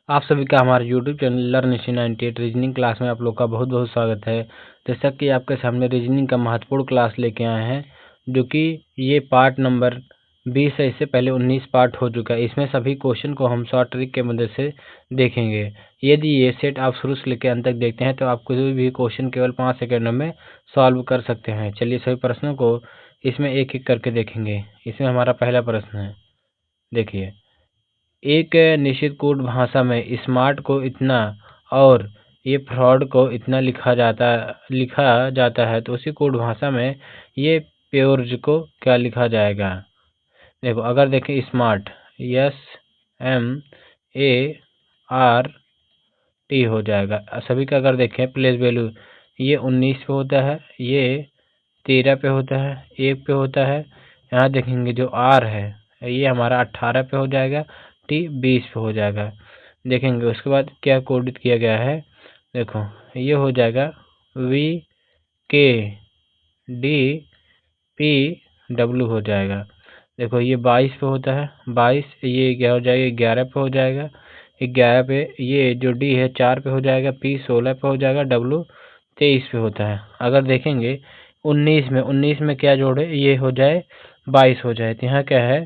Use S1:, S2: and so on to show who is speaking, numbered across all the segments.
S1: आप सभी का हमारे YouTube channel learn 98 reasoning class में आप लोग का बहुत बहुत स्वागत है। जैसा कि आपके सामने रीजनिंग का महत्वपूर्ण क्लास लेके आए हैं, जो कि ये पार्ट नंबर 20 है। इससे पहले 19 पार्ट हो चुका है। इसमें सभी क्वेश्चन को हम शॉर्ट ट्रिक के मदद से देखेंगे। यदि ये सेट आप शुरू से लेकर अंत तक देखते हैं तो आप कोई भी क्वेश्चन केवल 5 सेकंड में सॉल्व कर सकते हैं। चलिए सभी प्रश्नों को इसमें एक एक करके देखेंगे। इसमें हमारा पहला प्रश्न है, देखिए, एक निश्चित कोड भाषा में स्मार्ट को इतना और ये फ्रॉड को इतना लिखा जाता है, तो उसी कोड भाषा में ये प्योर्ज को क्या लिखा जाएगा। देखो, अगर देखें स्मार्ट SMART हो जाएगा। सभी का अगर देखें प्लेस वैल्यू, ये 19 पे होता है, ये 13 पे होता है, 1 पे होता है। यहाँ देखेंगे जो R है ये हमारा 18 पे हो जाएगा, T 20 पे हो जाएगा। देखेंगे उसके बाद क्या कोडित किया गया है। देखो, ये हो जाएगा VKDPW हो जाएगा। देखो, ये 22 पे होता है, 22, ये क्या हो जाएगा 11 पे हो जाएगा, 11 पे ये जो D है 4 पे हो जाएगा, P 16 पे हो जाएगा, W 23 पे होता है। अगर देखेंगे 19 में क्या जोड़े, ये हो जाए 22 हो जाए, तो यहाँ क्या है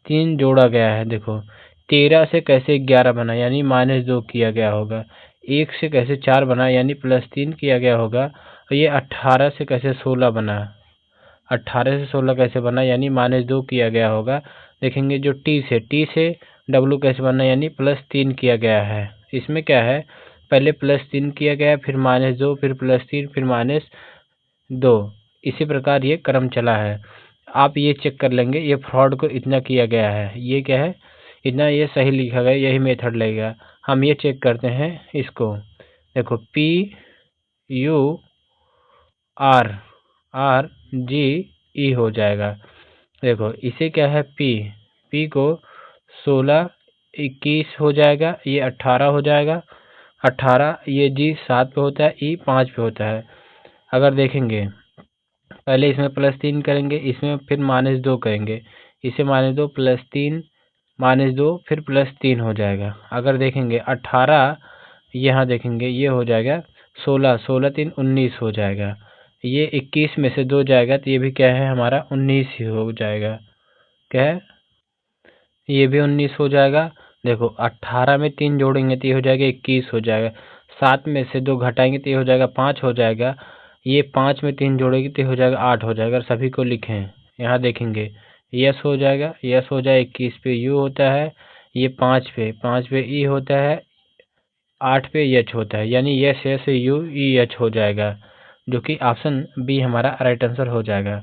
S1: 3 जोड़ा गया है। देखो, 13 से कैसे 11 बना यानी -2 किया गया होगा, 1 से कैसे 4 बना यानी +3 किया गया होगा, और ये 18 से कैसे 16 बना, 18 से 16 कैसे बना यानी -2 किया गया होगा। देखेंगे जो T से W कैसे बना यानी +3 किया गया है। इसमें क्या है, पहले +3 किया गया, फिर -2, फिर +3, फिर -2। इसी प्रकार ये क्रम चला है। आप ये चेक कर लेंगे, ये फ्रॉड को इतना किया गया है, ये क्या है इतना, ये सही लिखा गया, यही मेथड लगेगा। हम ये चेक करते हैं इसको। देखो, PURRGE हो जाएगा। देखो, इसे क्या है P को 16 21 हो जाएगा, ये 18 हो जाएगा, 18, ये G 7 पे होता है, E 5 पे होता है। अगर देखेंगे पहले इसमें +3 करेंगे, इसमें फिर -2 करेंगे, इसे -2 +3 -2 फिर +3 हो जाएगा। अगर देखेंगे 18, यहाँ देखेंगे ये हो जाएगा 16, 16 3 19 हो जाएगा। ये 21 में से 2 जाएगा तो ये भी क्या है हमारा 19 ही हो जाएगा। क्या है, ये भी 19 हो जाएगा। देखो, 18 में 3 जोड़ेंगे तो ये हो जाएगा 21 हो जाएगा, 7 में से 2 घटाएंगे तो ये हो जाएगा 5 हो जाएगा, ये 5 में 3 जोड़ेंगे तो ये हो जाएगा 8 हो जाएगा। सभी को लिखें, यहाँ देखेंगे यस हो जाएगा, यस हो जाए 21 पे यू होता है, ये 5 पे ई होता है, 8 पे एच होता है, यानी yes yes you E H हो जाएगा, जो कि ऑप्शन बी हमारा राइट आंसर हो जाएगा।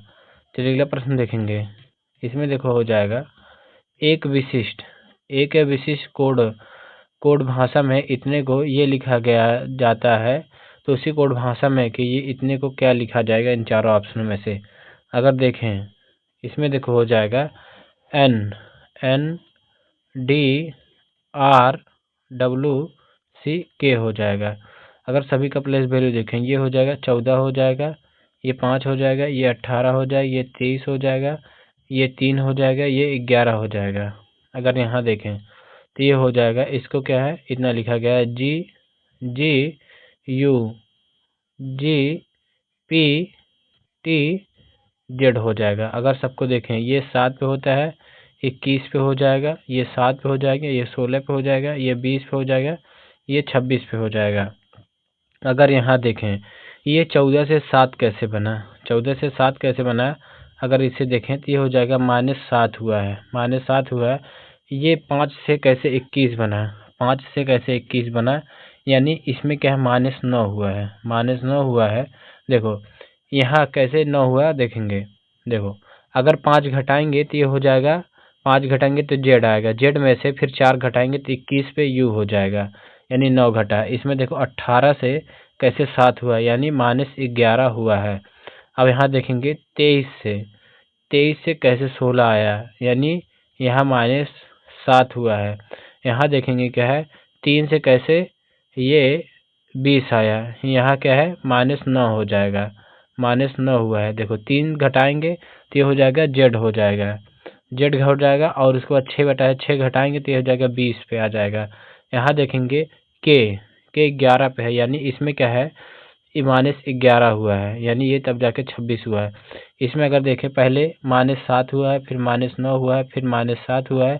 S1: चलिए अगला प्रश्न देखेंगे। इसमें देखो हो जाएगा, एक विशिष्ट कोड भाषा में इतने को ये लिखा गया जाता है, तो उसी कोड भाषा में कि ये इतने को क्या लिखा जाएगा इन चारों ऑप्शनों में से। अगर देखें इसमें देखो हो जाएगा NDRWCK हो जाएगा। अगर सभी का प्लेस वैल्यू देखें, ये हो जाएगा 14 हो जाएगा, ये 5 हो जाएगा, ये 18 हो जाएगा, ये 23 हो जाएगा, ये 3 हो जाएगा, ये 11 हो जाएगा। अगर यहाँ देखें तो ये हो जाएगा, इसको क्या है इतना लिखा गया है GGUGPTZ हो जाएगा। अगर सबको देखें, ये 7 पे होता है, 21 पे हो जाएगा, ये 7 पे हो जाएगा, ये 16 पे हो जाएगा, ये 20 पे हो जाएगा, ये 26 पे हो जाएगा। अगर यहाँ देखें ये 14 से 7 कैसे बना, 14 से 7 कैसे बना, अगर इसे देखें तो ये हो जाएगा -7 हुआ है, -7 हुआ है। ये 5 से कैसे 21 बना, 5 से कैसे 21 बना, यानी इसमें क्या है -9 हुआ है, -9 हुआ है। देखो यहाँ कैसे 9 हुआ देखेंगे। देखो, अगर 5 घटाएंगे तो ये हो जाएगा, 5 घटाएंगे तो जेड आएगा, जेड में से फिर 4 घटाएंगे तो 21 पे यू हो जाएगा, यानी 9 घटा। इसमें देखो 18 से कैसे 7 हुआ यानी -11 हुआ है। अब यहाँ देखेंगे 23 से कैसे 16 आया, यानी यहाँ -7 हुआ है। यहाँ देखेंगे क्या है 3 से कैसे ये 20 आया, यहाँ क्या है -9 हो जाएगा, -9 हुआ है। देखो 3 घटाएंगे तो ये हो जाएगा जेड हो जाएगा, जेड हो जाएगा, और उसके बाद 6 घटाएंगे तो ये हो जाएगा 20 पे आ जाएगा, यहाँ देखेंगे के 11 पे है, यानी इसमें क्या है, -11 हुआ है, यानी ये तब जाके 26 हुआ है। इसमें अगर देखें पहले -7 हुआ है, फिर -9 हुआ है, फिर -7 हुआ है,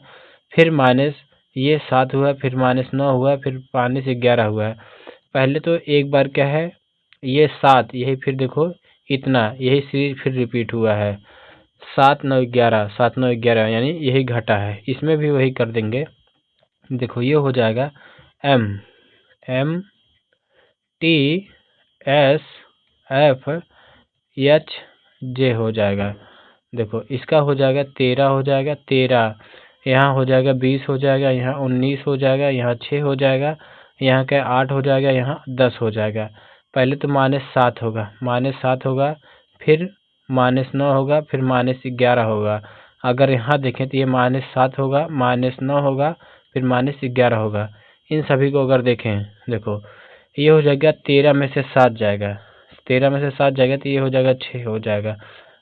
S1: फिर माइनस ये 7 हुआ है, फिर -9 हुआ है, फिर -11 हुआ है। पहले तो एक बार क्या है, ये 7 यही, फिर देखो इतना यही सीरीज फिर रिपीट हुआ है, 7 9 11 7 9 11, यानी यही घटा है। इसमें भी वही कर देंगे। देखो ये हो जाएगा M T S F H J हो जाएगा। देखो इसका हो जाएगा 13 हो जाएगा, 13 यहाँ हो जाएगा, 20 हो जाएगा, यहाँ 19 हो जाएगा, यहाँ 6 हो जाएगा, यहाँ क्या 8 हो जाएगा, यहाँ 10 हो जाएगा। पहले तो -7 होगा, -7 होगा, फिर -9 होगा, फिर -11 होगा। अगर यहाँ देखें तो ये -7 होगा, -9 होगा, फिर -11 होगा। इन सभी को अगर देखें, देखो ये हो जाएगा 13 में से 7 जाएगा, 13 में से 7 जाएगा तो ये हो जाएगा 6 हो जाएगा।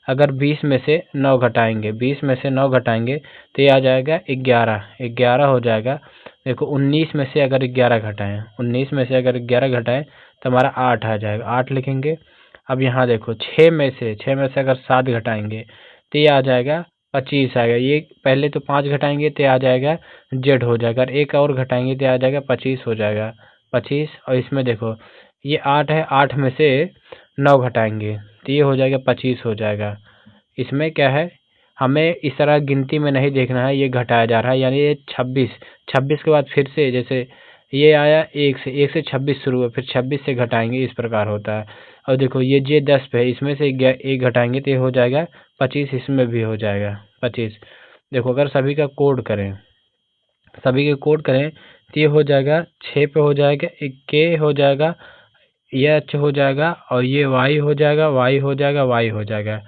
S1: अगर 20 में से 9 घटाएंगे, 20 में से 9 घटाएंगे तो ये आ जाएगा 11, 11 हो जाएगा। देखो 19 में से अगर 11 घटाएं, 19 में से अगर 11 घटाएं तो हमारा 8 आ जाएगा, 8 लिखेंगे। अब यहाँ देखो 6 में से अगर 7 घटाएंगे तो ये आ जाएगा 25 आएगा। ये पहले तो 5 घटाएंगे तो आ जाएगा जेड हो जाएगा, और एक और घटाएंगे तो आ जाएगा 25 हो जाएगा, 25। और इसमें देखो ये 8 है, 8 में से 9 घटाएंगे तो ये हो जाएगा 25 हो जाएगा। इसमें क्या है, हमें इस तरह गिनती में नहीं देखना है, ये घटाया जा रहा है, यानी ये 26 के बाद फिर से जैसे ये आया 1 से 26 शुरू हुआ, फिर 26 से घटाएंगे, इस प्रकार होता है। और देखो ये जे 10 पे है, इसमें से 1 घटाएंगे तो ये हो जाएगा 25, इसमें भी हो जाएगा 25। देखो अगर सभी का कोड करें, सभी के कोड करें तो ये हो जाएगा 6 पे हो जाएगा, एक के हो जाएगा, ये H हो जाएगा, और ये Y हो जाएगा, Y हो जाएगा, Y हो जाएगा,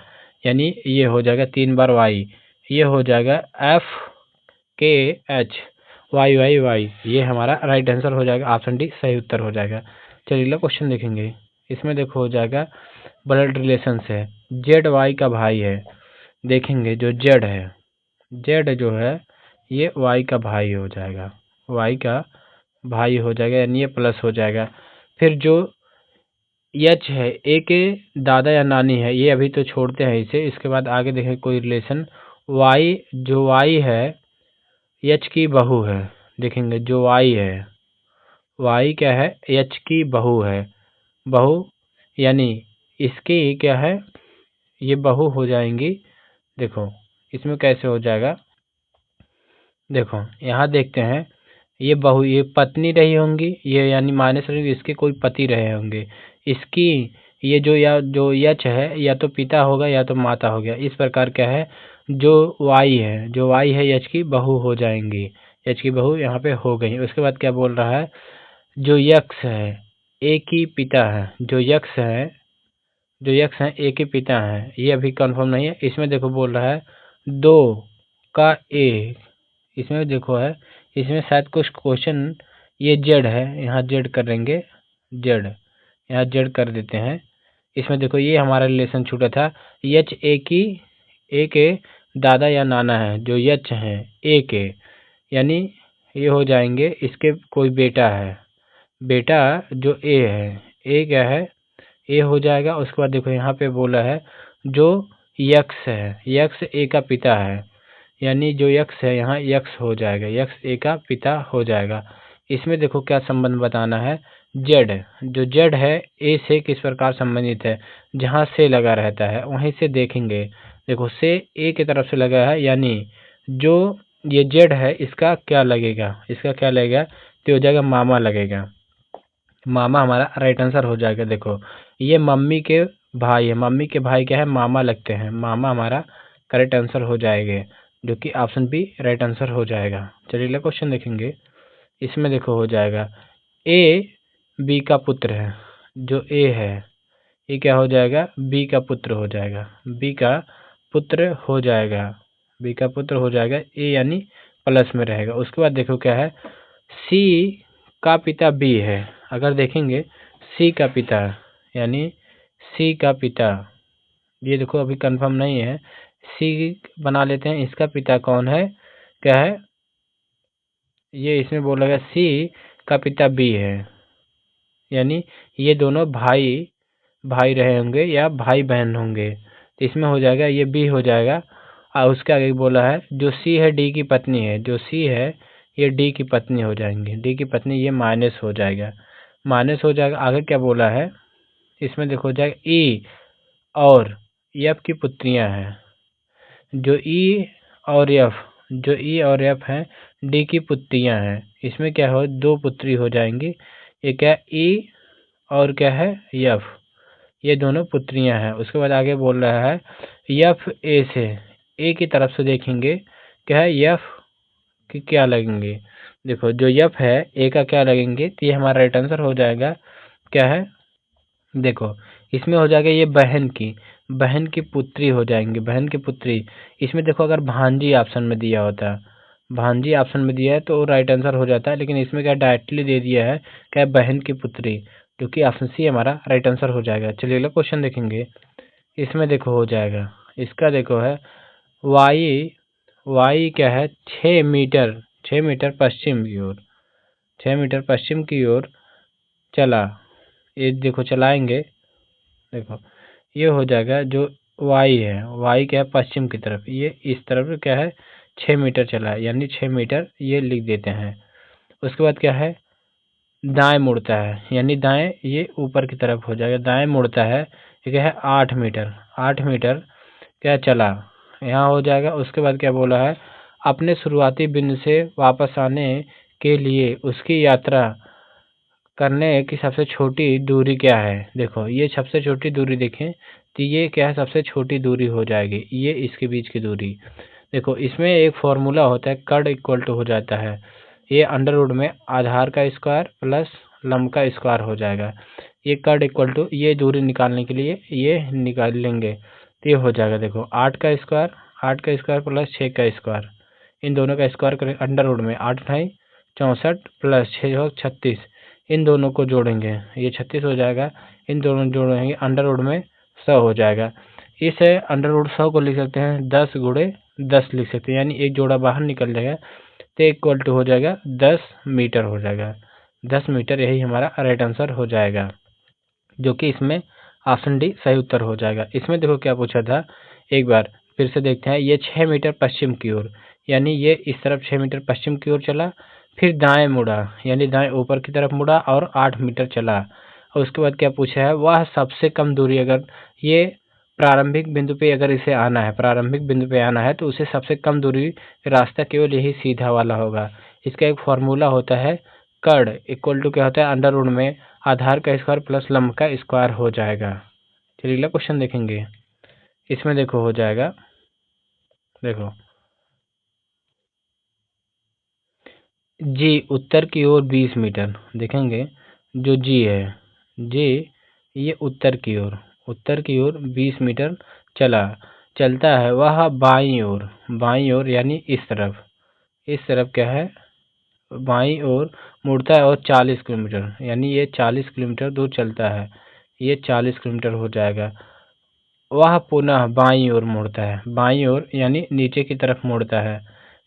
S1: यानी ये हो जाएगा 3 बार Y, ये हो जाएगा F K H Y Y Y, ये हमारा राइट आंसर हो जाएगा, ऑप्शन डी सही उत्तर हो जाएगा। चलिए अगला क्वेश्चन देखेंगे। इसमें देखो हो जाएगा ब्लड रिलेशन से, जेड वाई का भाई है। देखेंगे जो जेड है, जेड जो है ये वाई का भाई हो जाएगा, वाई का भाई हो जाएगा, यानी ये प्लस हो जाएगा। फिर जो एच है, ए के दादा या नानी है, ये अभी तो छोड़ते हैं इसे, इसके बाद आगे देखें कोई रिलेशन। वाई, जो वाई है एच की बहू है। देखेंगे जो वाई है, वाई क्या है, एच की बहू है, बहू यानी इसकी क्या है, ये बहू हो जाएंगी। देखो इसमें कैसे हो जाएगा, देखो यहाँ देखते हैं, ये बहू, ये पत्नी रही होंगी, ये यानी माइनस रही, इसके कोई पति रहे होंगे। इसकी ये जो यच है, या तो पिता होगा या तो माता हो गया। इस प्रकार क्या है, जो वाई है यच की बहू हो जाएंगी, यच की बहू यहाँ पे हो गई। उसके बाद क्या बोल रहा है, जो यक्स है ए की पिता है, जो यक्स है ए के पिता है, ये अभी कंफर्म नहीं है। इसमें देखो बोल रहा है 2 का ए, इसमें देखो है, इसमें शायद कुछ क्वेश्चन, ये जेड है, यहाँ जेड करेंगे, जेड यहाँ जेड कर देते हैं। इसमें देखो ये हमारा रिलेशन छूटा था, एच ए के दादा या नाना है, जो एच हैं ए के, यानी ये हो जाएंगे, इसके कोई बेटा है, बेटा जो ए है, ए क्या है, ए हो जाएगा। उसके बाद देखो यहाँ पे बोला है जो यक्स है, यक्स ए का पिता है, यानी जो यक्स है यहाँ यक्स हो जाएगा, यक्स ए का पिता हो जाएगा। इसमें देखो क्या संबंध बताना है, जेड, जो जेड है ए से किस प्रकार संबंधित है, जहाँ से लगा रहता है वहीं से देखेंगे। देखो से ए की तरफ से लगा है, यानी जो ये जेड है इसका क्या लगेगा, इसका क्या लगेगा, तो हो जाएगा मामा लगेगा, मामा हमारा राइट आंसर हो जाएगा। देखो ये मम्मी के भाई है, मम्मी के भाई क्या है, मामा लगते हैं, मामा हमारा करेक्ट आंसर हो जाएगा, जो कि ऑप्शन बी राइट आंसर हो जाएगा। चलिए अगला क्वेश्चन देखेंगे। इसमें देखो हो जाएगा ए बी का पुत्र है, जो ए है ये क्या हो जाएगा, बी का पुत्र हो जाएगा, बी का पुत्र हो जाएगा, बी का पुत्र हो जाएगा, ए यानी प्लस में रहेगा। उसके बाद देखो क्या है, सी का पिता बी है। अगर देखेंगे सी का पिता, यानी सी का पिता, ये देखो अभी कंफर्म नहीं है, सी बना लेते हैं, इसका पिता कौन है, क्या है, ये इसमें बोला गया सी का पिता बी है, यानी ये दोनों भाई भाई रहे होंगे या भाई बहन होंगे, तो इसमें हो जाएगा ये बी हो जाएगा। और उसके आगे बोला है जो सी है डी की पत्नी है, जो सी है ये डी की पत्नी हो जाएंगी, डी की पत्नी, ये माइनस हो जाएगा, माइनस हो जाएगा। आगे क्या बोला है इसमें देखो, हो जाएगा ई और एफ की पुत्रियां हैं, जो ई और एफ, जो ई और एफ हैं डी की पुत्रियां हैं, इसमें क्या हो दो पुत्री हो जाएंगी, ये क्या ई और क्या है एफ, ये दोनों पुत्रियां हैं। उसके बाद आगे बोल रहा है एफ ए से, ए की तरफ से देखेंगे क्या है एफ की क्या लगेंगे, देखो जो एफ है ए का क्या लगेंगे, तो ये हमारा राइट आंसर हो जाएगा क्या है, देखो इसमें हो जाएगा ये बहन की पुत्री हो जाएंगी, बहन की पुत्री। इसमें देखो अगर भांजी ऑप्शन में दिया होता, भांजी ऑप्शन में दिया है तो राइट आंसर हो जाता है, लेकिन इसमें क्या डायरेक्टली दे दिया है क्या बहन की पुत्री, जो कि ऑप्शन सी हमारा राइट आंसर हो जाएगा। चलिए अगला क्वेश्चन देखेंगे, इसमें देखो हो जाएगा, इसका देखो है वाई, वाई क्या है 6 मीटर, 6 मीटर पश्चिम की ओर, 6 मीटर पश्चिम की ओर चला, ये देखो चलाएंगे, देखो ये हो जाएगा जो वाई है, वाई क्या है पश्चिम की तरफ, ये इस तरफ क्या है 6 मीटर चला है, यानी 6 मीटर ये लिख देते हैं। उसके बाद क्या है दाएं मुड़ता है, यानी दाएं ये ऊपर की तरफ हो जाएगा, दाएं मुड़ता है, ये क्या है 8 मीटर, 8 मीटर क्या चला, यहाँ हो जाएगा। उसके बाद क्या बोला है अपने शुरुआती बिंदु से वापस आने के लिए उसकी यात्रा करने की सबसे छोटी दूरी क्या है, देखो ये सबसे छोटी दूरी देखें तो ये क्या है सबसे छोटी दूरी हो जाएगी, ये इसके बीच की दूरी। देखो इसमें एक फॉर्मूला होता है कर्ण इक्वल टू हो जाता है, ये अंडर रूट में आधार का स्क्वायर प्लस लंब का स्क्वायर हो जाएगा, ये कर्ण इक्वल टू ये दूरी निकालने के लिए ये निकाल लेंगे, तो ये हो जाएगा देखो 8 का स्क्वायर, 8 का स्क्वायर प्लस 6 का स्क्वायर, इन दोनों का स्क्वायर करें अंडर रूट में 8 × 64 प्लस 6 36, इन दोनों को जोड़ेंगे ये 36 हो जाएगा, इन दोनों जोड़ेंगे अंडर रूट में 100 हो जाएगा। इस अंडर रूट 100 को लिख सकते हैं 10 × 10 लिख सकते हैं, यानी एक जोड़ा बाहर निकल जाएगा तो इक्वल टू हो जाएगा 10 मीटर हो जाएगा, 10 मीटर यही हमारा राइट आंसर हो जाएगा, जो कि इसमें ऑप्शन डी सही उत्तर हो जाएगा। इसमें देखो क्या पूछा था, एक बार फिर से देखते हैं, ये 6 मीटर पश्चिम की ओर, यानी ये इस तरफ 6 मीटर पश्चिम की ओर चला, फिर दाएं मुड़ा, यानी दाएं ऊपर की तरफ मुड़ा और 8 मीटर चला। और उसके बाद क्या पूछा है वह सबसे कम दूरी, अगर ये प्रारंभिक बिंदु पे अगर इसे आना है, प्रारंभिक बिंदु पे आना है तो उसे सबसे कम दूरी रास्ता केवल यही सीधा वाला होगा। इसका एक फॉर्मूला होता है कर्ण इक्वल टू क्या होता है अंडर रूट में आधार का स्क्वायर प्लस लंब का स्क्वायर हो जाएगा। चलिए अगला क्वेश्चन देखेंगे, इसमें देखो हो जाएगा, देखो जी उत्तर की ओर 20 मीटर, देखेंगे जो जी है, जी ये उत्तर की ओर, उत्तर की ओर 20 मीटर चला, चलता है वह बाईं ओर, बाईं ओर यानी इस तरफ क्या है बाईं ओर मुड़ता है और 40 किलोमीटर, यानी ये 40 किलोमीटर दूर चलता है, ये 40 किलोमीटर हो जाएगा। वह पुनः बाईं ओर मुड़ता है, बाईं ओर यानी नीचे की तरफ मुड़ता है,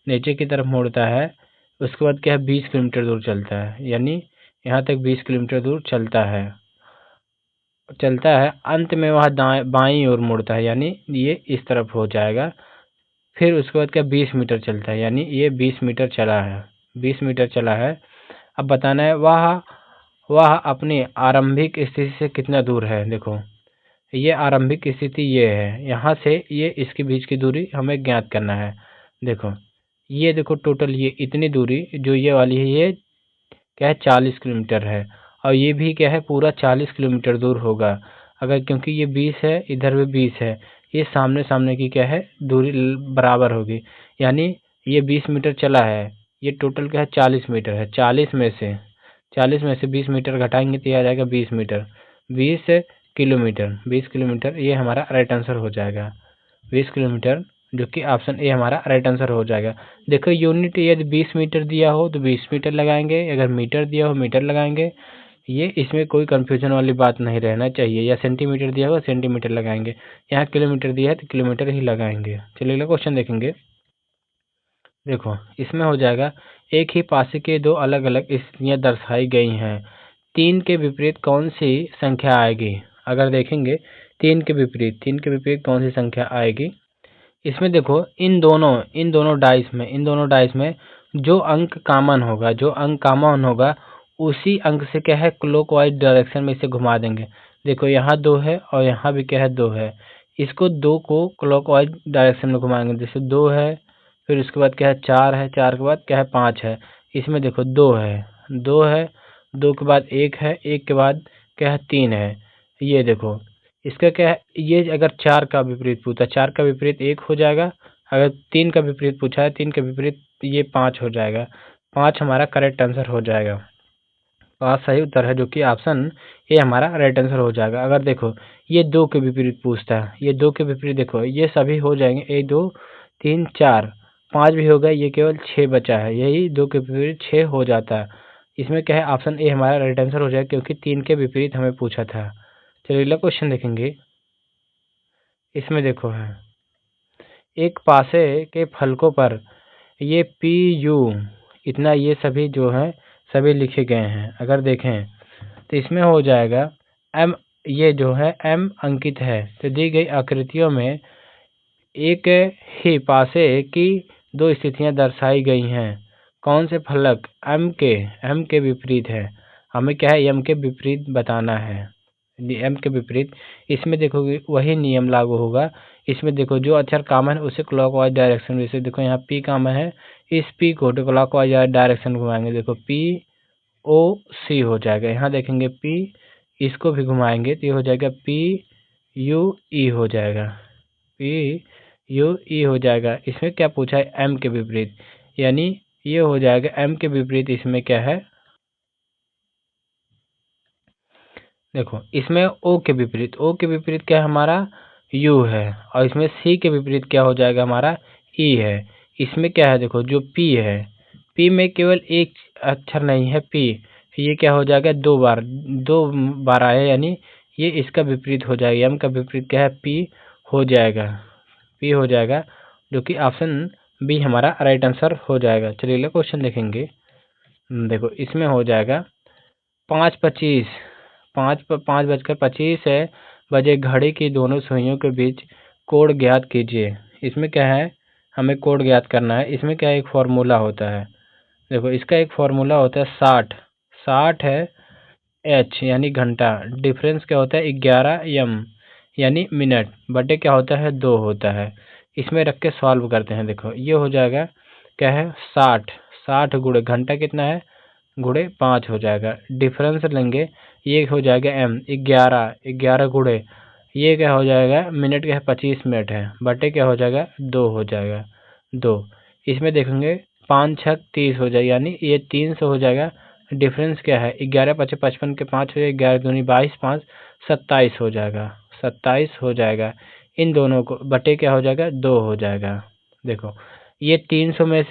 S1: नीचे की तरफ मुड़ता है। उसके बाद क्या है 20 किलोमीटर दूर चलता है, यानी यहाँ तक 20 किलोमीटर दूर चलता है, अंत में वह दाएं बाईं ओर मुड़ता है, यानी ये इस तरफ हो जाएगा। फिर उसके बाद क्या 20 मीटर चलता है, यानी ये 20 मीटर चला है, 20 मीटर चला है। अब बताना है वह अपनी आरंभिक स्थिति से कितना दूर है, देखो ये आरंभिक स्थिति ये है, यहाँ से ये इसके बीच की दूरी हमें ज्ञात करना है। देखो ये देखो टोटल ये इतनी दूरी जो ये वाली है ये क्या है 40 किलोमीटर है, और ये भी क्या है पूरा 40 किलोमीटर दूर होगा, अगर क्योंकि ये 20 है इधर भी 20 है, ये सामने सामने की क्या है दूरी बराबर होगी, यानी ये 20 मीटर चला है, ये टोटल क्या है 40 मीटर है, 40 में से 20 मीटर घटाएंगे तो ये आ जाएगा 20 मीटर, 20 किलोमीटर, 20 किलोमीटर ये हमारा राइट आंसर हो जाएगा, 20 किलोमीटर, जो कि ऑप्शन ए हमारा राइट आंसर हो जाएगा। देखो यूनिट यदि 20 मीटर दिया हो तो 20 मीटर लगाएंगे, अगर मीटर दिया हो मीटर लगाएंगे, ये इसमें कोई कंफ्यूजन वाली बात नहीं रहना चाहिए, या सेंटीमीटर दिया हो सेंटीमीटर लगाएंगे, यहाँ किलोमीटर दिया है तो किलोमीटर ही लगाएंगे। चलिए अगला क्वेश्चन देखेंगे, देखो इसमें हो जाएगा एक ही पासे के दो अलग अलग स्थितियाँ दर्शाई गई हैं, 3 के विपरीत कौन सी संख्या आएगी। अगर देखेंगे 3 के विपरीत कौन सी संख्या आएगी। इसमें देखो इन दोनों डाइस में जो अंक कॉमन होगा उसी अंक से क्या है क्लॉकवाइज डायरेक्शन में इसे घुमा देंगे। देखो यहाँ 2 है और यहाँ भी क्या है 2 है, इसको 2 को क्लॉकवाइज डायरेक्शन में घुमाएंगे। जैसे 2 है, फिर उसके बाद क्या है 4 है, 4 के बाद क्या है 5 है। इसमें देखो 2 है, 2 के बाद 1 है, 1 के बाद क्या है 3 है। ये देखो इसका क्या है, ये अगर 4 का विपरीत पूछा 4 का विपरीत 1 हो जाएगा, अगर 3 का विपरीत पूछा है 3 का विपरीत ये 5 हो जाएगा। 5 हमारा करेक्ट आंसर हो जाएगा। 5 सही उत्तर है, जो कि ऑप्शन ए हमारा राइट आंसर हो जाएगा। अगर देखो ये 2 के विपरीत पूछता है, ये 2 के विपरीत देखो ये सभी हो जाएंगे 1 2 3 4 5 भी हो गए, ये केवल 6 बचा है, यही 2 के विपरीत 6 हो जाता है। इसमें क्या है ऑप्शन ए हमारा राइट आंसर हो जाएगा, क्योंकि 3 के विपरीत हमें पूछा था। चलिए अगला क्वेश्चन देखेंगे। इसमें देखो है एक पासे के फलकों पर ये पी यू इतना ये सभी जो है सभी लिखे गए हैं। अगर देखें तो इसमें हो जाएगा एम, ये जो है एम अंकित है, तो दी गई आकृतियों में एक ही पासे की दो स्थितियां दर्शाई गई हैं, कौन से फलक एम के विपरीत है। हमें क्या है एम के विपरीत बताना है, एम के विपरीत। इसमें देखोगे वही नियम लागू होगा। इसमें देखो जो अक्षर कॉमन है उसे क्लॉकवाइज डायरेक्शन में, जैसे देखो यहाँ पी कॉमन है, इस पी को क्लॉकवाइज डायरेक्शन घुमाएंगे। देखो पी ओ सी हो जाएगा। यहाँ देखेंगे पी, इसको भी घुमाएंगे तो ये हो जाएगा पी यू ई हो जाएगा, पी यू ई हो जाएगा। इसमें क्या पूछा है एम के विपरीत, यानी ये हो जाएगा एम के विपरीत। इसमें क्या है देखो इसमें ओ के विपरीत क्या है हमारा यू है, और इसमें सी के विपरीत क्या हो जाएगा हमारा ई है। इसमें क्या है देखो जो पी है, पी में केवल एक अक्षर नहीं है पी, ये क्या हो जाएगा दो बार आया, यानी ये इसका विपरीत हो जाएगा। एम का विपरीत क्या है पी हो जाएगा, जो कि ऑप्शन बी हमारा राइट आंसर हो जाएगा। चलिए अगला क्वेश्चन देखेंगे। देखो इसमें हो जाएगा 5:25 5:25 बजे घड़ी की दोनों सुइयों के बीच कोण ज्ञात कीजिए। इसमें क्या है हमें कोण ज्ञात करना है। इसमें क्या एक फॉर्मूला होता है, देखो इसका एक फॉर्मूला होता है 60 है एच यानी घंटा, डिफरेंस क्या होता है 11 एम यानी मिनट, बटे क्या होता है 2 होता है। इसमें रख के सॉल्व करते हैं। देखो ये हो जाएगा क्या है 60 गुणे घंटा कितना है गुणे 5 हो जाएगा, डिफरेंस लेंगे ये हो जाएगा एम 11 गुणे ये क्या हो जाएगा मिनट क्या है 25 मिनट है, बटे क्या हो जाएगा 2 हो जाएगा 2। इसमें देखेंगे 5 6 30 हो जाएगा, यानी ये 300 हो जाएगा। डिफरेंस क्या है 11 5 55 के 5 हो जाएगा, 11 दूनी 22 5 27 हो जाएगा, 27 हो जाएगा। इन दोनों को बटे क्या हो जाएगा 2 हो जाएगा। देखो ये 300 में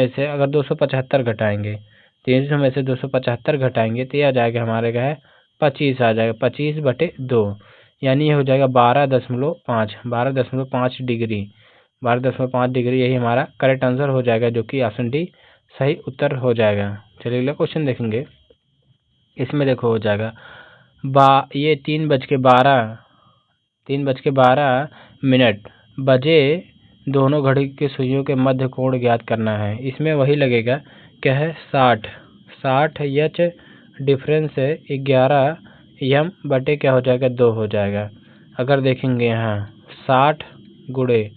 S1: से अगर 275 घटाएंगे, 300 में से 275 घटाएंगे तो ये आ जाएगा हमारे क्या है 25 आ जाएगा, 25/2 यानी ये हो जाएगा 12.5 डिग्री, 12.5 डिग्री यही हमारा करेक्ट आंसर हो जाएगा, जो कि ऑप्शन डी सही उत्तर हो जाएगा। चलिए अगला क्वेश्चन देखेंगे। इसमें देखो हो जाएगा ये 3:12 बजे दोनों घड़ी के सुइयों के मध्य कोण ज्ञात करना है। इसमें वही लगेगा क्या है 60 एच, डिफरेंस है 11 एम बटे क्या हो जाएगा 2 हो जाएगा। अगर देखेंगे यहाँ 60 गुणे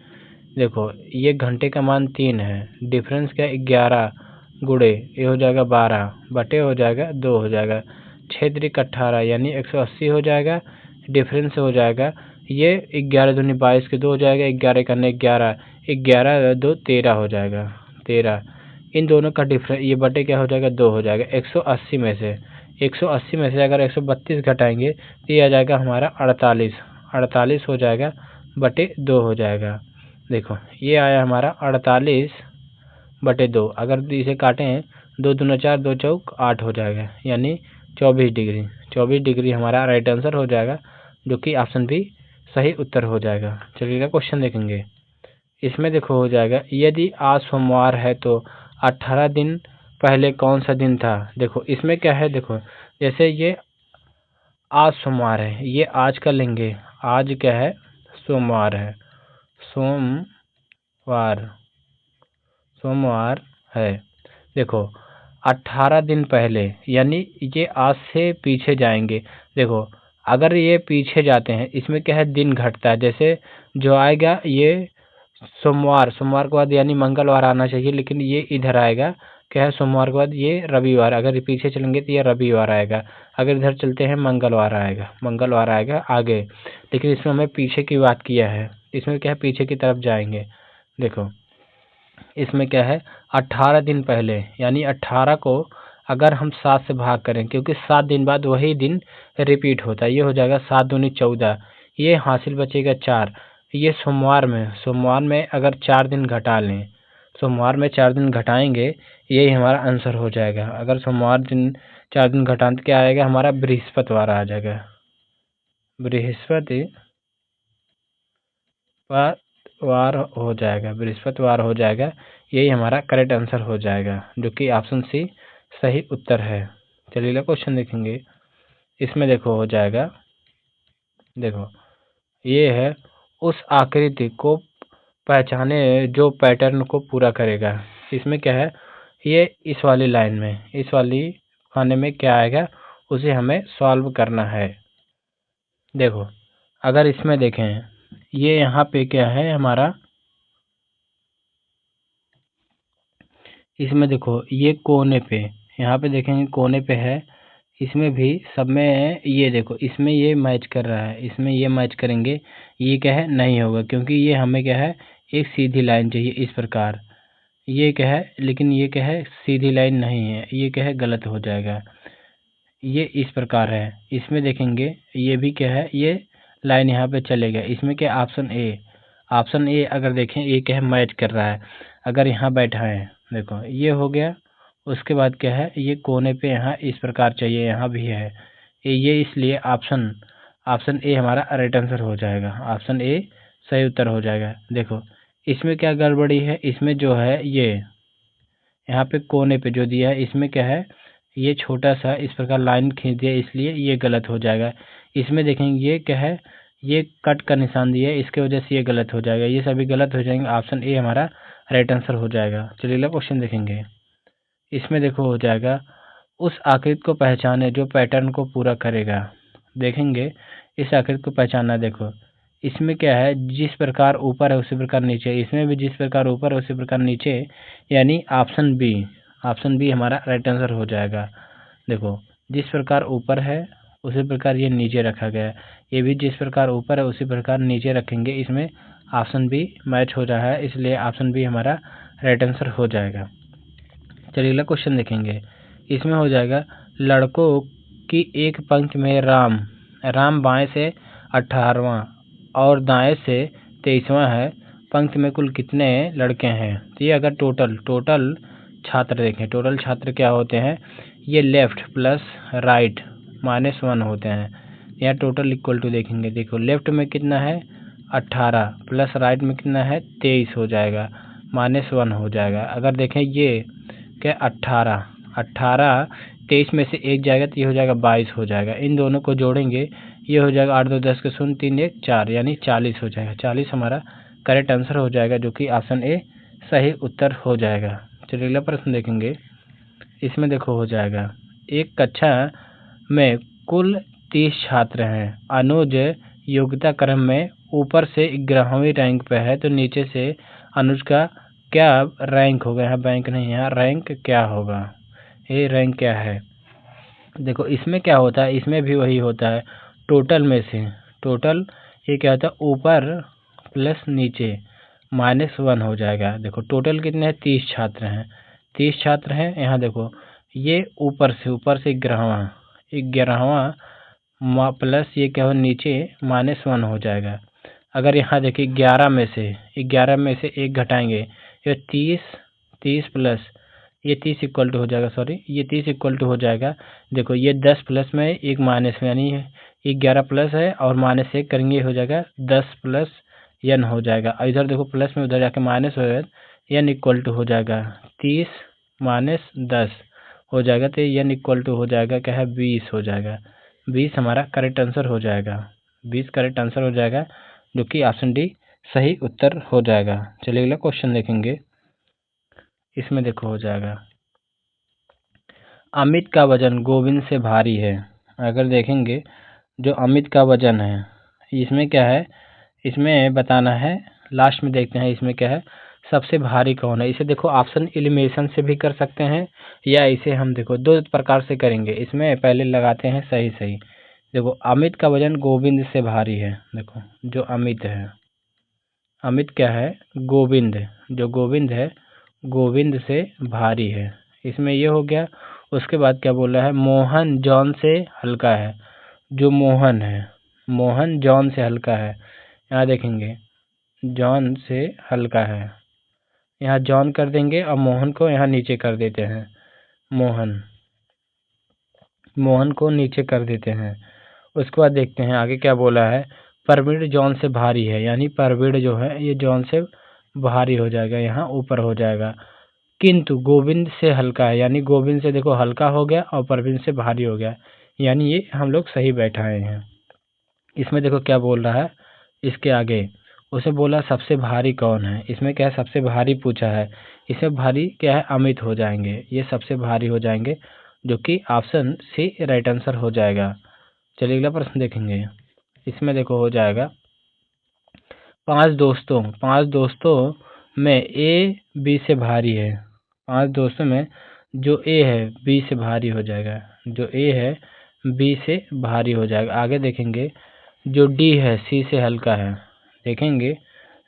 S1: देखो ये घंटे का मान 3 है, डिफरेंस क्या 11 गुणे ये हो जाएगा 12 बटे हो जाएगा 2 हो जाएगा, 6 3 18 यानी 180 हो जाएगा। डिफरेंस हो जाएगा ये 11 दूनी 22 के 2 हो जाएगा, 11 करने 11 2 13 हो जाएगा 13। इन दोनों का डिफरेंस ये बटे क्या हो जाएगा 2 हो जाएगा। 180 में से अगर 132 घटाएंगे तो ये आ जाएगा हमारा 48 हो जाएगा बटे 2 हो जाएगा। देखो ये आया हमारा 48/2। अगर इसे काटें 2 दूना 4 2 चौक 8 हो जाएगा, यानी 24 डिग्री हमारा राइट आंसर हो जाएगा, जो कि ऑप्शन बी सही उत्तर हो जाएगा। चलिए क्वेश्चन देखेंगे। इसमें देखो हो जाएगा, यदि आज सोमवार है तो 18 दिन पहले कौन सा दिन था। देखो इसमें क्या है, देखो जैसे ये आज सोमवार है, ये आज का लेंगे, आज क्या है, सोमवार है, सोमवार सोमवार है। देखो 18 दिन पहले, यानी ये आज से पीछे जाएंगे। देखो अगर ये पीछे जाते हैं, इसमें क्या है, दिन घटता है। जैसे जो आएगा ये सोमवार, सोमवार के बाद यानी मंगलवार आना चाहिए, लेकिन ये इधर आएगा, क्या है, सोमवार के बाद ये रविवार। अगर पीछे चलेंगे तो ये रविवार आएगा, अगर इधर चलते हैं मंगलवार आएगा, मंगलवार आएगा आगे। लेकिन इसमें हमें पीछे की बात किया है, इसमें क्या है, पीछे की तरफ जाएंगे। देखो इसमें क्या है, 18 दिन पहले, यानी 18 को अगर हम 7 से भाग करें, क्योंकि 7 दिन बाद वही दिन रिपीट होता है, ये हो जाएगा 7 दूनी 14, ये हासिल बचेगा 4। ये सोमवार में अगर 4 दिन घटा लें, सोमवार में 4 दिन घटाएंगे, यही हमारा आंसर हो जाएगा। अगर सोमवार दिन 4 दिन घटाएं तो क्या आएगा, हमारा बृहस्पतिवार आ जाएगा, बृहस्पतिवार हो जाएगा, बृहस्पतिवार हो जाएगा। यही हमारा करेक्ट आंसर हो जाएगा, जो कि ऑप्शन सी सही उत्तर है। चलिए क्वेश्चन देखेंगे। इसमें देखो हो जाएगा, देखो ये है, उस आकृति को पहचाने जो पैटर्न को पूरा करेगा। इसमें क्या है, ये इस वाली लाइन में, इस वाली खाने में क्या आएगा, उसे हमें सॉल्व करना है। देखो अगर इसमें देखें, ये यहाँ पे क्या है हमारा, इसमें देखो ये कोने पे, यहाँ पे देखेंगे कोने पे है, इसमें भी सब में ये देखो, इसमें ये मैच कर रहा है, इसमें ये मैच करेंगे, ये क्या है, नहीं होगा, क्योंकि ये हमें क्या है, एक सीधी लाइन चाहिए इस प्रकार। ये क्या है, लेकिन ये क्या है, सीधी लाइन नहीं है, ये क्या है, गलत हो जाएगा। ये इस प्रकार है, इसमें देखेंगे ये भी क्या है, ये लाइन यहाँ पे चलेगा। इसमें क्या, ऑप्शन ए अगर देखें, ये क्या है, मैच कर रहा है। अगर यहाँ बैठा है, देखो ये हो गया, उसके बाद क्या है, ये कोने पे यहाँ इस प्रकार चाहिए, यहाँ भी है ये, इसलिए ऑप्शन ए हमारा राइट आंसर हो जाएगा, ऑप्शन ए सही उत्तर हो जाएगा। देखो इसमें क्या गड़बड़ी है, इसमें जो है ये यहाँ पे कोने पे जो दिया है, इसमें क्या है, ये छोटा सा इस प्रकार लाइन खींच दिया, इसलिए ये गलत हो जाएगा। इसमें देखेंगे ये क्या है, ये कट का निशान दिया है, इसके वजह से ये गलत हो जाएगा, ये सभी गलत हो जाएंगे, ऑप्शन ए हमारा राइट आंसर हो जाएगा। चलिए अगला क्वेश्चन देखेंगे। इसमें देखो हो जाएगा, उस आकृति को पहचाने जो पैटर्न को पूरा करेगा। देखेंगे इस आकृति को पहचानना। देखो इसमें क्या है, जिस प्रकार ऊपर है उसी प्रकार नीचे, इसमें भी जिस प्रकार ऊपर है उसी प्रकार नीचे, यानी ऑप्शन बी हमारा राइट आंसर हो जाएगा। देखो जिस प्रकार ऊपर है उसी प्रकार ये नीचे रखा गया है, ये भी जिस प्रकार ऊपर है उसी प्रकार नीचे रखेंगे, इसमें ऑप्शन बी मैच हो रहा है, इसलिए ऑप्शन बी हमारा राइट आंसर हो जाएगा। चलिए अगला क्वेश्चन देखेंगे। इसमें हो जाएगा, लड़कों की एक पंक्ति में राम बाएं से 18वां और दाएं से 23वां है, पंक्ति में कुल कितने लड़के हैं। तो ये अगर टोटल छात्र देखें, टोटल छात्र क्या होते हैं, ये लेफ्ट प्लस राइट -1 होते हैं। यहाँ टोटल इक्वल टू देखेंगे, देखो लेफ्ट में कितना है 18 प्लस राइट में कितना है 23 हो जाएगा, -1 हो जाएगा। अगर देखें ये क्या 18 23 में से एक जाएगा तो ये हो जाएगा 22 हो जाएगा। इन दोनों को जोड़ेंगे, ये हो जाएगा 8 2 10 के 0 3 1 4, यानी 40 हो जाएगा। 40 हमारा करेक्ट आंसर हो जाएगा, जो कि ऑप्शन ए सही उत्तर हो जाएगा। चलिए अगला प्रश्न देखेंगे। इसमें देखो हो जाएगा, एक कक्षा में कुल 30 छात्र हैं, अनुज योग्यता क्रम में ऊपर से 11वीं रैंक पे है, तो नीचे से अनुज का क्या रैंक होगा, यहाँ बैंक नहीं, यहाँ रैंक क्या होगा, ये रैंक क्या है। देखो इसमें क्या होता है, इसमें भी वही होता है, टोटल में से टोटल ये क्या होता है, ऊपर प्लस नीचे -1 हो जाएगा। देखो टोटल कितने हैं, 30 छात्र हैं, 30 छात्र हैं। यहाँ देखो ये ऊपर से 11वां प्लस ये क्या हो, नीचे -1 हो जाएगा। अगर यहाँ देखिए 11 में से एक घटाएंगे, ये 30 प्लस ये 30 इक्वल टू हो जाएगा, ये 30 इक्वल टू हो जाएगा। देखो ये 10 प्लस में एक माइनस में, यानी ये 11 प्लस है और -1 करेंगे हो जाएगा 10 प्लस n हो जाएगा। और इधर देखो प्लस में उधर जाके माइनस हो जाएगा, n इक्वल टू हो जाएगा 30 माइनस 10 हो जाएगा, तो n इक्वल टू हो जाएगा क्या है 20 हो जाएगा। 20 हमारा करेक्ट आंसर हो जाएगा, 20 करेक्ट आंसर हो जाएगा, जो कि ऑप्शन डी सही उत्तर हो जाएगा। चलिए अगला क्वेश्चन देखेंगे। इसमें देखो हो जाएगा, अमित का वजन गोविंद से भारी है। अगर देखेंगे जो अमित का वजन है, इसमें क्या है, इसमें बताना है। लास्ट में देखते हैं इसमें क्या है, सबसे भारी कौन है। इसे देखो ऑप्शन एलिमिनेशन से भी कर सकते हैं, या इसे हम देखो दो प्रकार से करेंगे। इसमें पहले लगाते हैं सही सही। देखो अमित का वजन गोविंद से भारी है। देखो जो अमित है, अमित क्या है, गोविंद, जो गोविंद है गोविंद से भारी है। इसमें ये हो गया। उसके बाद क्या बोल रहा है, मोहन जॉन से हल्का है। जो मोहन है, मोहन जॉन से हल्का है। यहाँ देखेंगे जॉन से हल्का है, यहाँ जॉन कर देंगे और मोहन को यहाँ नीचे कर देते हैं। मोहन को नीचे कर देते हैं। उसके बाद देखते हैं आगे क्या बोला है, प्रवीण जॉन से भारी है, यानी प्रवीण जो है ये जॉन से भारी हो जाएगा, यहाँ ऊपर हो जाएगा। किंतु गोविंद से हल्का है, यानी गोविंद से देखो हल्का हो गया और प्रवीण से भारी हो गया, यानी ये हम लोग सही बैठाए हैं। इसमें देखो क्या बोल रहा है, इसके आगे उसे बोला सबसे भारी कौन है। इसमें क्या है, सबसे भारी पूछा है। इसमें भारी क्या है, अमित हो जाएंगे, ये सबसे भारी हो जाएंगे, जो कि ऑप्शन सी राइट आंसर हो जाएगा। चलिए अगला प्रश्न देखेंगे। इसमें देखो हो जाएगा, पांच दोस्तों में ए बी से भारी है। 5 दोस्तों में जो ए है बी से भारी हो जाएगा, जो ए है बी से भारी हो जाएगा। आगे देखेंगे जो डी है सी से हल्का है। देखेंगे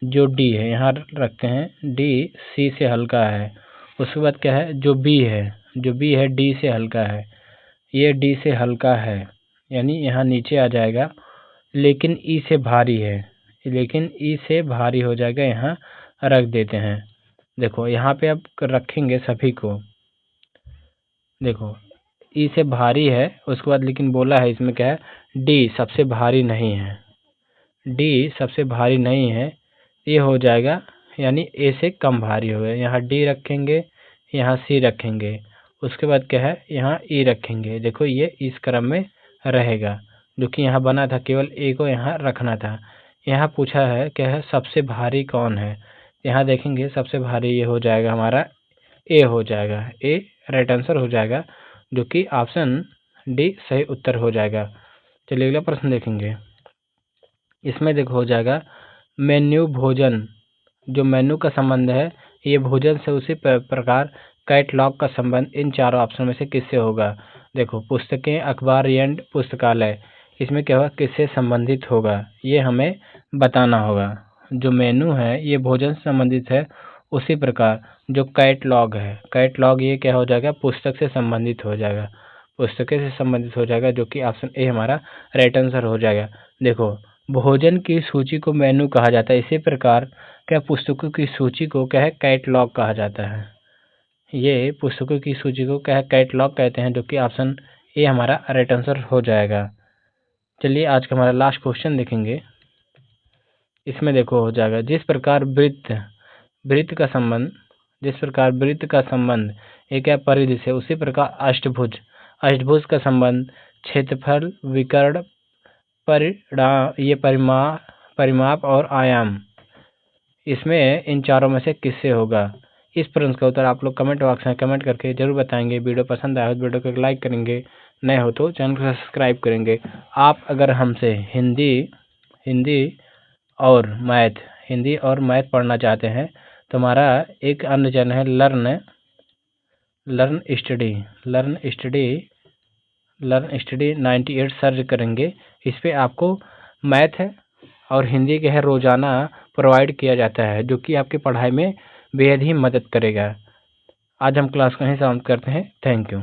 S1: जो डी है, यहाँ रखते हैं डी सी से हल्का है। उसके बाद क्या है, जो बी है डी से हल्का है, ये डी से हल्का है, यानी यहाँ नीचे आ जाएगा। लेकिन ई से भारी है, लेकिन ई से भारी हो जाएगा, यहाँ रख देते हैं। देखो यहाँ पे अब रखेंगे सभी को। देखो ई से भारी है, उसके बाद लेकिन बोला है इसमें क्या है, डी सबसे भारी नहीं है, डी सबसे भारी नहीं है, ये हो जाएगा, यानी ए से कम भारी हो गया। यहाँ डी रखेंगे, यहाँ सी रखेंगे, उसके बाद क्या है, यहाँ ई रखेंगे। देखो ये इस क्रम में रहेगा, जो कि यहाँ बना था, केवल ए को यहाँ रखना था। यहाँ पूछा है क्या है, सबसे भारी कौन है। यहाँ देखेंगे सबसे भारी ये हो जाएगा हमारा ए हो जाएगा, ए राइट आंसर हो जाएगा, जो कि ऑप्शन डी सही उत्तर हो जाएगा। चलिए अगला प्रश्न देखेंगे। इसमें देखो हो जाएगा, मेन्यू भोजन, जो मेन्यू का संबंध है ये भोजन से उसी प्रकार कैटलॉग का संबंध इन चारों ऑप्शन में से किससे होगा। देखो पुस्तकें, अखबार, एंड पुस्तकालय, इसमें क्या होगा, किससे संबंधित होगा, ये हमें बताना होगा। जो मेनू है ये भोजन से संबंधित है, उसी प्रकार जो कैटलॉग है, कैटलॉग ये क्या हो जाएगा, पुस्तक से संबंधित हो जाएगा, पुस्तकें से संबंधित हो जाएगा, जो कि ऑप्शन ए हमारा राइट आंसर हो जाएगा। देखो भोजन की सूची को मेनू कहा जाता है, इसी प्रकार क्या पुस्तकों की सूची को क्या है, कैटलॉग कहा जाता है। ये पुस्तकों की सूची को क्या है, कैटलॉग कहते हैं, जो कि ऑप्शन ए हमारा राइट आंसर हो जाएगा। चलिए आज का हमारा लास्ट क्वेश्चन देखेंगे। इसमें देखो हो जाएगा, जिस प्रकार वृत्त का संबंध एक है परिधि से, उसी प्रकार अष्टभुज का संबंध क्षेत्रफल, विकर्ण, परिमाप और आयाम, इसमें इन चारों में से किससे होगा। इस प्रश्न का उत्तर आप लोग कमेंट बॉक्स में कमेंट करके जरूर बताएंगे। वीडियो पसंद आया तो वीडियो को लाइक करेंगे, नए हो तो चैनल को सब्सक्राइब करेंगे। आप अगर हमसे हिंदी और मैथ पढ़ना चाहते हैं तो हमारा एक अन्य चैनल है लर्न स्टडी 98 सर्च करेंगे। इस पे आपको मैथ और हिंदी के है रोजाना प्रोवाइड किया जाता है, जो कि आपकी पढ़ाई में बेहद ही मदद करेगा। आज हम क्लास को यहीं समाप्त करते हैं। Thank you.